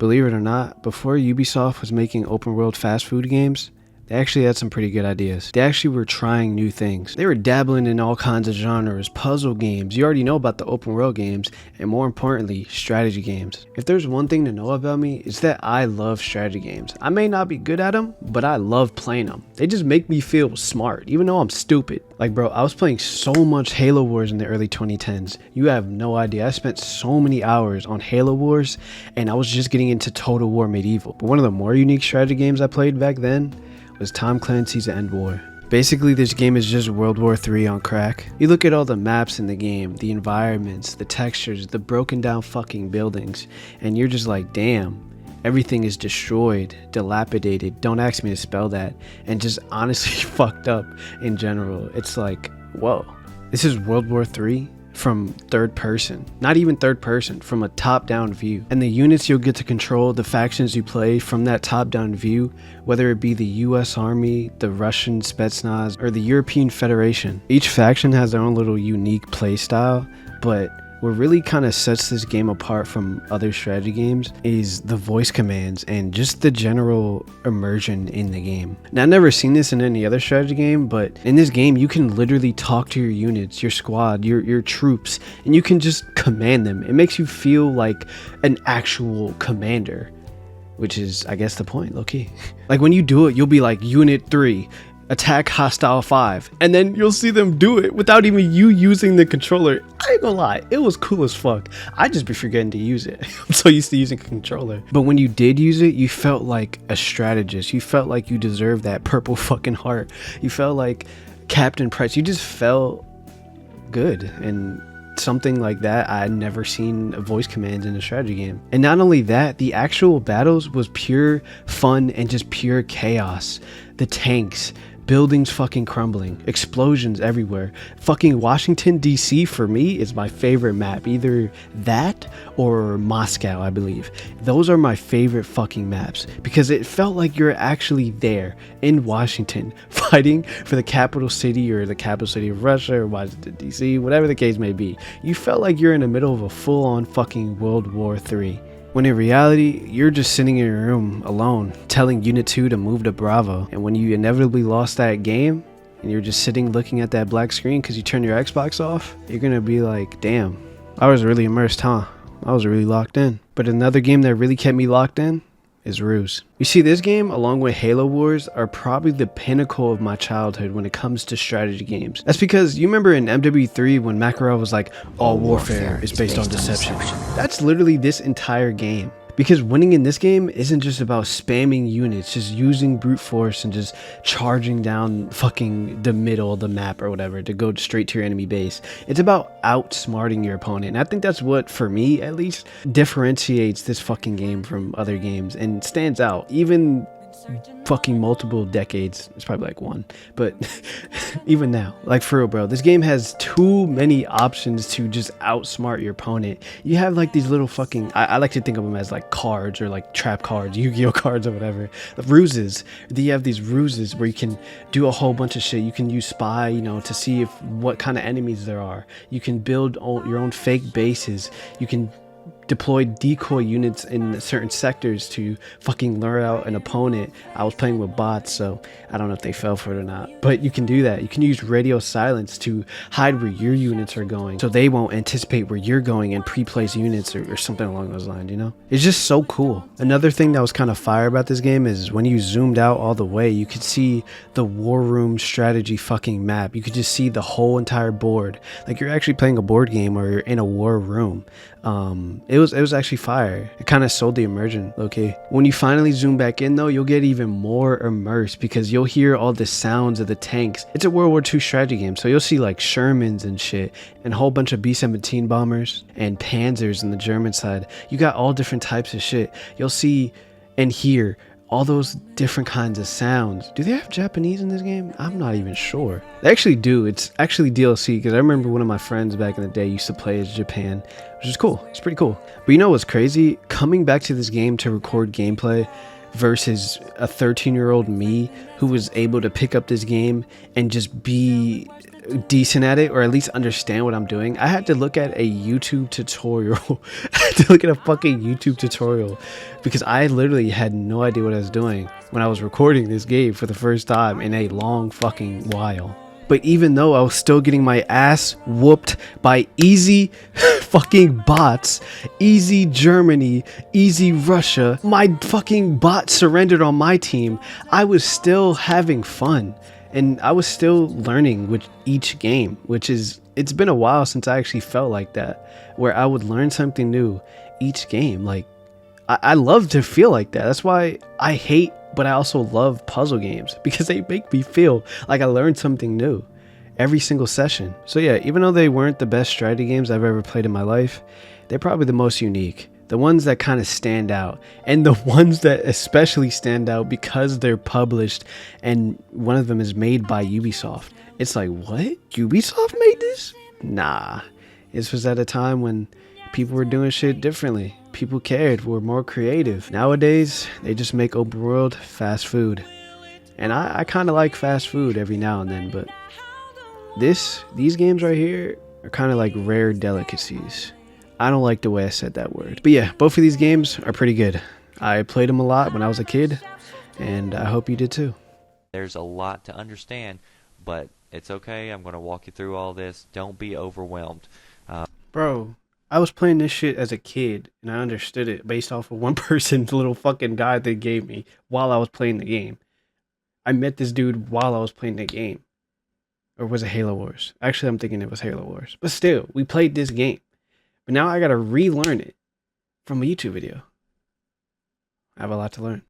believe it or not, before Ubisoft was making open world fast food games, they actually had some pretty good ideas. They actually were trying new things. They were dabbling in all kinds of genres, puzzle games. You already know about the open world games, and more importantly, strategy games. If there's one thing to know about me, it's that I love strategy games. I may not be good at them, but I love playing them. They just make me feel smart, even though I'm stupid. Like bro, I was playing so much Halo Wars in the early 2010s. You have no idea. I spent so many hours on Halo Wars, and I was just getting into Total War Medieval. But one of the more unique strategy games I played back then was Tom Clancy's Endwar. Basically, this game is just World War III on crack. You look at all the maps in the game, the environments, the textures, the broken down fucking buildings, and you're just like, damn, everything is destroyed, dilapidated, don't ask me to spell that, and just honestly fucked up in general. It's like, whoa, this is World War III from third person, not even third person, from a top-down view. And the units you'll get to control, the factions you play from that top-down view, whether it be the US Army, the Russian Spetsnaz, or the European Federation. Each faction has their own little unique play style, but what really kind of sets this game apart from other strategy games is the voice commands and just the general immersion in the game. Now, I've never seen this in any other strategy game, but in this game you can literally talk to your units, your squad, your troops, and you can just command them. It makes you feel like an actual commander, which is, I guess, the point, low-key. Like when you do it, you'll be like, Unit 3, attack hostile 5, and then you'll see them do it without even you using the controller. I ain't gonna lie, it was cool as fuck. I just be forgetting to use it. I'm so used to using a controller. But when you did use it, you felt like a strategist. You felt like you deserved that purple fucking heart. You felt like Captain Price. You just felt good, and something like that I'd never seen voice commands in a strategy game. And not only that, the actual battles was pure fun and just pure chaos. The tanks, buildings fucking crumbling, explosions everywhere. Fucking Washington DC for me is my favorite map, either that or Moscow, I believe. Those are my favorite fucking maps because it felt like you're actually there in Washington fighting for the capital city or the capital city of Russia or Washington DC, whatever the case may be. You felt like you're in the middle of a full-on fucking World War III. When in reality, you're just sitting in your room alone, telling Unit 2 to move to Bravo. And when you inevitably lost that game, and you're just sitting looking at that black screen because you turned your Xbox off, you're gonna be like, damn, I was really immersed, huh? I was really locked in. But another game that really kept me locked in is Ruse. You see, this game, along with Halo Wars, are probably the pinnacle of my childhood when it comes to strategy games. That's because you remember in MW3 when Makarov was like, all warfare is based on deception. That's literally this entire game. Because winning in this game isn't just about spamming units, just using brute force and just charging down fucking the middle of the map or whatever to go straight to your enemy base. It's about outsmarting your opponent. And I think that's what, for me at least, differentiates this fucking game from other games and stands out. Even fucking multiple decades, it's probably like one, but even now, like for real, bro, this game has too many options to just outsmart your opponent. You have like these little fucking, I like to think of them as like cards or like trap cards, Yu-Gi-Oh cards or whatever, ruses. You have these ruses where you can do a whole bunch of shit. You can use spy, you know, to see if what kind of enemies there are. You can build your own fake bases. You can deploy decoy units in certain sectors to fucking lure out an opponent. I was playing with bots, so I don't know if they fell for it or not, but you can do that. You can use radio silence to hide where your units are going so they won't anticipate where you're going and pre-place units or something along those lines, you know? It's just so cool. Another thing that was kind of fire about this game is when you zoomed out all the way, you could see the war room strategy fucking map. You could just see the whole entire board. Like you're actually playing a board game or you're in a war room. It was actually fire. It kind of sold the immersion, okay? When you finally zoom back in though, you'll get even more immersed because you'll hear all the sounds of the tanks. It's a World War II strategy game, so you'll see like Shermans and shit and a whole bunch of B-17 bombers and Panzers on the German side. You got all different types of shit. You'll see and hear all those different kinds of sounds. Do they have Japanese in this game? I'm not even sure. They actually do. It's actually DLC because I remember one of my friends back in the day used to play as Japan, which is cool. It's pretty cool. But you know what's crazy? Coming back to this game to record gameplay versus a 13-year-old me who was able to pick up this game and just be decent at it, or at least understand what I'm doing. I had to look at a YouTube tutorial to look at a fucking YouTube tutorial because I literally had no idea what I was doing when I was recording this game for the first time in a long fucking while. But even though I was still getting my ass whooped by easy fucking bots, easy Germany, easy Russia, my fucking bot surrendered on my team, I was still having fun. And I was still learning with each game, which is, it's been a while since I actually felt like that, where I would learn something new each game. Like, I love to feel like that. That's why I hate, but I also love puzzle games, because they make me feel like I learned something new every single session. So yeah, even though they weren't the best strategy games I've ever played in my life, they're probably the most unique. The ones that kind of stand out, and the ones that especially stand out because they're published and one of them is made by Ubisoft. It's like, what? Ubisoft made this? Nah. This was at a time when people were doing shit differently. People cared, were more creative. Nowadays, they just make open world fast food. And I kind of like fast food every now and then, but these games right here are kind of like rare delicacies. I don't like the way I said that word. But yeah, both of these games are pretty good. I played them a lot when I was a kid, and I hope you did too. There's a lot to understand, but it's okay. I'm going to walk you through all this. Don't be overwhelmed. Bro, I was playing this shit as a kid, and I understood it based off of one person's little fucking guide they gave me while I was playing the game. I met this dude while I was playing the game. Or was it Halo Wars? Actually, I'm thinking it was Halo Wars. But still, we played this game. But now I gotta relearn it from a YouTube video. I have a lot to learn.